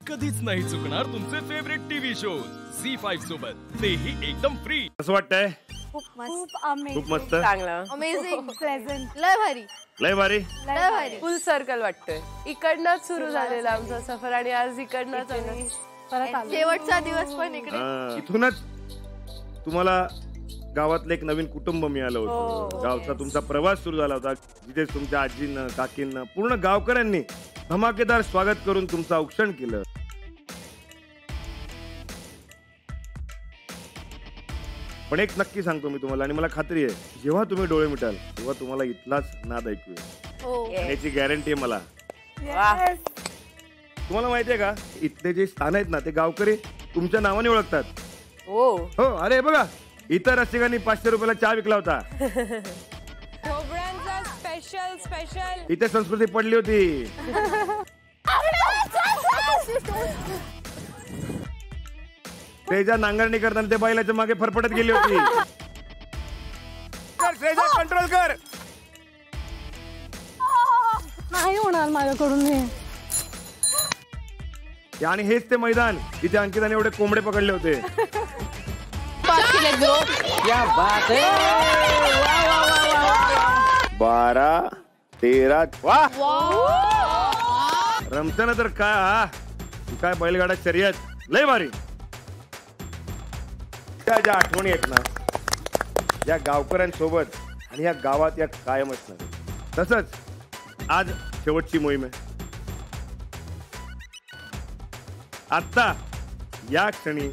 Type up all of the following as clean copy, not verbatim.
कधीच नाही चुकणार तुमचे फेवरेट टीव्ही शोज झी5 सोबत, तेही एकदम फ्री. असं वाटतंय? खूप खूप अमेझिंग, मस्त, चांगलं, अमेझिंग, प्लेझंट, लय भारी, लय भारी. लय भारी. फुल सर्कल वाटतोय. इकडनंच सुरू झालेला आमचा सफर आणि आज इकडनंच आम्ही परत आलो. शेवटचा दिवस पण इकडे. इथूनच तुम्हाला गावातलं एक नवीन कुटुंब मिळालं होतं. गावचा तुमचा प्रवास सुरू झाला होता, जिथे तुमच्या आजीनं, काकींना, पूर्ण गावकऱ्यांनी धमाकेदार स्वागत करून तुमचं औक्षण केलं. पण एक नक्की सांगतो मी तुम्हाला, आणि मला खात्री आहे, जेव्हा तुम्ही डोळे मिटाल तेव्हा तुम्हाला इथलाच नाद ऐकू येईल. याची गॅरंटी आहे मला. तुम्हाला माहितीये का, इथले जे स्थान आहेत ना, ते गावकरी तुमच्या नावाने ओळखतात. हो, अरे बघा, इतर रसिकांनी 500 रुपयाला चहा विकला होता. स्पेशल इथे संस्कृती पडली होती. तेजा नांगरणी करताना ते बैलाच्या मागे फरफटत गेली होती. कंट्रोल कर. नाही होणार माझ्याकडून हे. आणि हेच ते मैदान जिथे अंकिताने एवढे कोंबडे पकडले होते. 12, 13, वा रमताना तर काय बैलगाडा शर्यत, लय भारी. त्या ज्या आठवणी आहेत ना, या गावकऱ्यांसोबत आणि या गावात या कायमच नाही. तसंच आज शेवटची मोहीम आहे. आता या क्षणी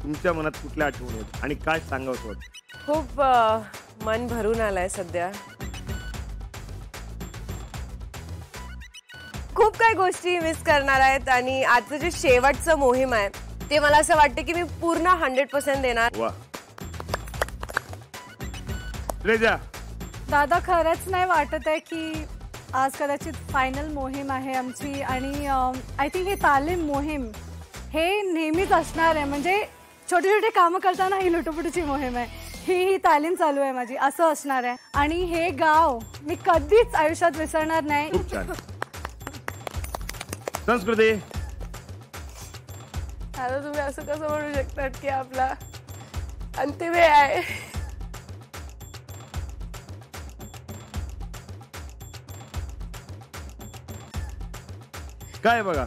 तुमच्या मनात कुठल्या आठवणी आहेत आणि काय सांगावं वाटतं? खूप मन भरून आलंय सध्या. खूप काही गोष्टी मिस करणार आहेत आणि आजचं जे शेवटचं मोहीम आहे ते मला असं वाटतं की मी पूर्ण 100% देणार. वा रेजा, दादा, खरंच नाही वाटत आहे की आज कदाचित फायनल मोहीम आहे आमची. आणि आय थिंक ही तालीम मोहीम हे नेहमीच असणार आहे. म्हणजे छोटे छोटे कामं करताना ही लुटुपुटूची मोहीम आहे. ही तालीम चालू आहे माझी, असं असणार आहे. आणि हे गाव मी कधीच आयुष्यात विसरणार नाही. खूप छान. संस्कृती, आता तुम्ही असं कसं म्हणू शकतात की आपला अंतिम वेळ आहे. काय बघा,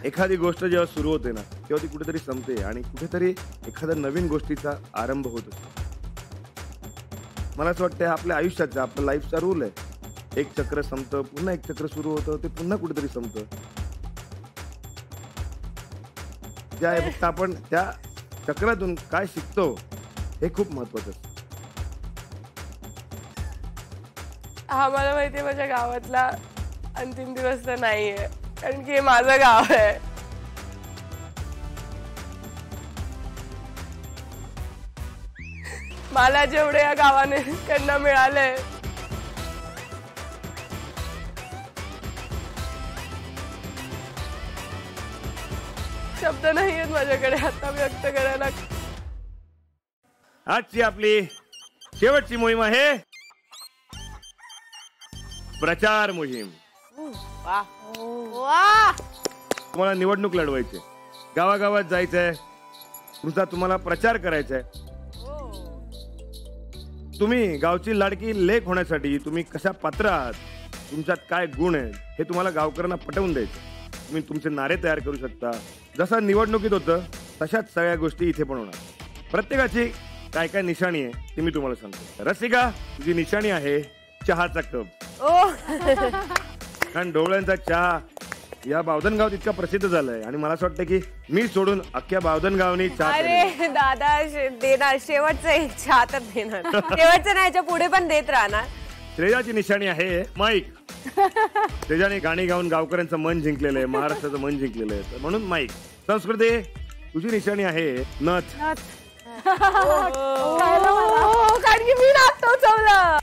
एखादी गोष्ट जेव्हा सुरू होते ना, तेव्हा ती कुठेतरी संपते आणि कुठेतरी एखाद्या नवीन गोष्टीचा आरंभ होत असतो. मला असं वाटतं आपल्या आयुष्याचा, आपल्या लाईफचा रूल आहे. एक चक्र संपतं, पुन्हा एक चक्र सुरू होतं, ते पुन्हा कुठेतरी संपतं. फक्त आपण त्या चक्रातून काय शिकतो हे खूप महत्वाचं असतं. मला माहितीये माझ्या गावातला अंतिम दिवस तर नाहीये, कारण की हे माझं गाव आहे. मला जेवढे या गावाने त्यांना मिळालंय शब्द नाही आहेत माझ्याकडे आता व्यक्त करायला. आजची आपली शेवटची मोहीम आहे प्रचार मोहीम. तुम्हाला निवडणूक लढवायची, गावागावात जायचंय, तुम्हाला प्रचार करायचा आहे. तुम्ही गावची लाडकी लेक होण्यासाठी तुम्ही कशा पात्र आहात, तुमच्यात काय गुण आहेत, हे तुम्हाला गावकऱ्यांना पटवून द्यायचं. तुम्ही तुमचे नारे तयार करू शकता. जसं निवडणुकीत होतं तशाच सगळ्या गोष्टी इथे पण होणार. प्रत्येकाची काय काय निशाणी आहे ती मी तुम्हाला सांगतो. रसिका, तुझी निशाणी आहे चहाचा कप. कारण ढोबळ्यांचा चहा या बावधन गावात इतका प्रसिद्ध झालाय आणि मला असं वाटतं की मी सोडून अख्ख्या बावधन गावाने चहा. अरे दादा, देणार शेवटचं एक चहा तर देणार. शेवटचं नाही, याच्या पुढे पण देत राहणार. श्रेयाची निशाणी आहे माईक. श्रेयाने गाणी गाऊन गावकऱ्यांचं मन जिंकलेलं आहे, महाराष्ट्राचं मन जिंकलेलं आहे, म्हणून माईक. संस्कृती, तुझी निशाणी आहे नथ. कारण की मी नाचतो चवलं.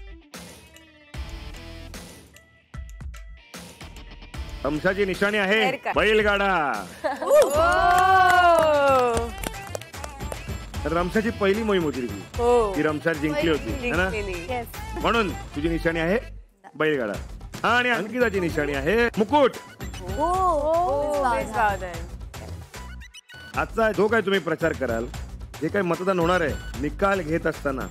रमशाची निशाणी आहे बैलगाडा. रमशाची पहिली मोहीम होती ती रमशार जिंकली होती है ना, म्हणून तुझी निशाणी आहे बैलगाडा. आणि अंकिताची निशाणी आहे मुकुट. आजचा जो काही तुम्ही प्रचार कराल, जे काही मतदान होणार आहे, निकाल घेत असताना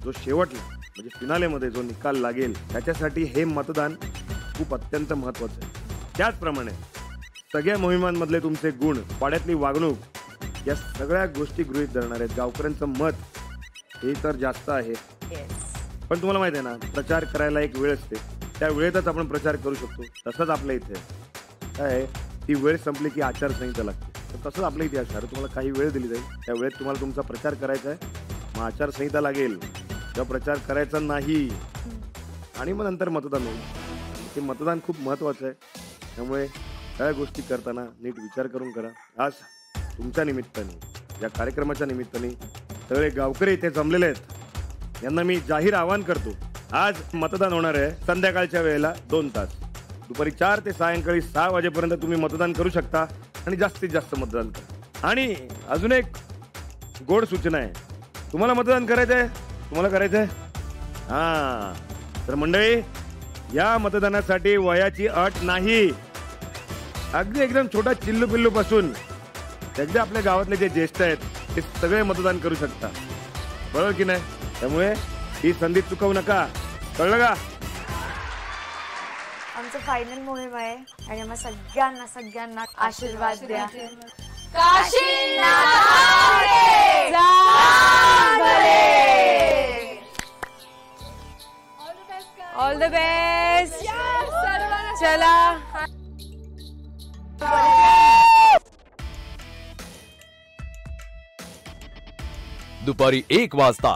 जो शेवटला म्हणजे फिनालेमध्ये जो निकाल लागेल त्याच्यासाठी हे मतदान खूप अत्यंत महत्वाचं आहे. त्याचप्रमाणे सगळ्या मोहिमांमधले तुमचे गुण, पाड्यातली वागणूक या सगळ्या गोष्टी गृहीत धरणार आहेत. गावकऱ्यांचं मत हे तर जास्त आहे, पण तुम्हाला माहिती आहे ना, प्रचार करायला एक वेळ असते, त्या वेळेतच आपण प्रचार करू शकतो. तसंच आपल्या इथे काय आहे, ती वेळ संपली की आचारसंहिता लागते. तर तसंच आपल्या इथे असणार, तुम्हाला काही वेळ दिली जाईल, त्या वेळेत तुम्हाला तुमचा प्रचार करायचा आहे, मग आचारसंहिता लागेल तेव्हा प्रचार करायचा नाही आणि मग नंतर मतदान होईल. ते मतदान खूप महत्वाचं आहे, त्यामुळे सगळ्या गोष्टी करताना नीट विचार करून करा. आज तुमच्या निमित्ताने, या कार्यक्रमाच्या निमित्ताने सगळे गावकरी इथे जमलेले आहेत, यांना मी जाहीर आवाहन करतो. आज मतदान होणार आहे संध्याकाळच्या वेळेला 2 तास, दुपारी 4 ते सायंकाळी 6 वाजेपर्यंत तुम्ही मतदान करू शकता आणि जास्तीत जास्त मतदान करा. आणि अजून एक गोड सूचना आहे, तुम्हाला मतदान करायचंय, तुम्हाला करायचंय तर मंडळी, या मतदानासाठी वयाची अट नाही. अगदी एकदम छोटा चिल्लू पिल्लू पासून अगदी आपल्या गावातले जे ज्येष्ठ आहेत ते सगळे मतदान करू शकता, बरोबर की नाही? त्यामुळे ही संधी चुकवू नका, कळलं का? आमचं फायनल मोहीम आहे आणि आम्हा सगळ्यांना आशीर्वाद द्या. All the best. चला दुपारी 1 वाजता.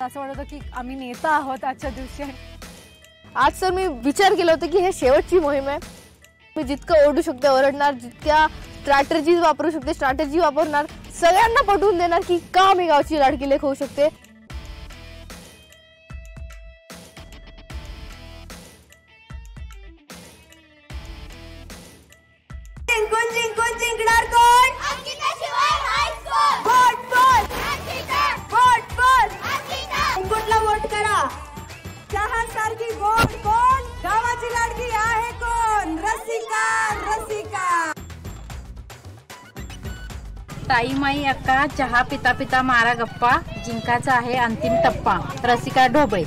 असं वाटत की आम्ही नेता आहोत आजच्या दिवशी. आज तर मी विचार केला होता की हे शेवटची मोहीम आहे, मी जितकं ओरडू शकते ओरडणार, जितक्या स्ट्रॅटेजी वापरू शकते स्ट्रॅटेजी वापरणार, सगळ्यांना पटवून देणार की का मी गावची लाडकी लेक होऊ शकते. जिंकून जिंकणार कोण? कुठला वोट करा. चहा सारखी गोड कोण? गावाची लाडकी आहे कोण? रसिका रसिका. ताई माई अक्का चहा पिता पिता मारा गप्पा, जिंकाचा आहे अंतिम टप्पा. रसिका ढोबळे.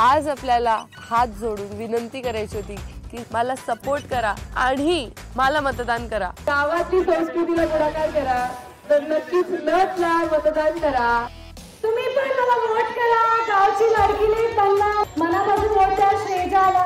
आज आपल्याला हात जोडून विनंती करायची होती की मला सपोर्ट करा आणि मला मतदान करा. गावाची संस्कृतीला पुढाकार करा, तर नक्कीच मतदान करा. तुम्ही पण मला वोट करा. गावची लाडकी लेक बनला. मनापासून वोट द्या श्रेजाला.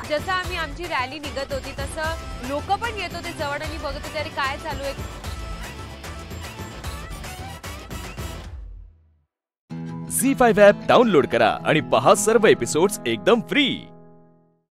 जसं आम्ही आमची रॅली निघत होती तसं लोक पण येत होते जवळ आणि बघत होते अरे काय चालू आहे. झी5 ॲप डाउनलोड करा आणि पहा सर्व एपिसोड्स एकदम फ्री.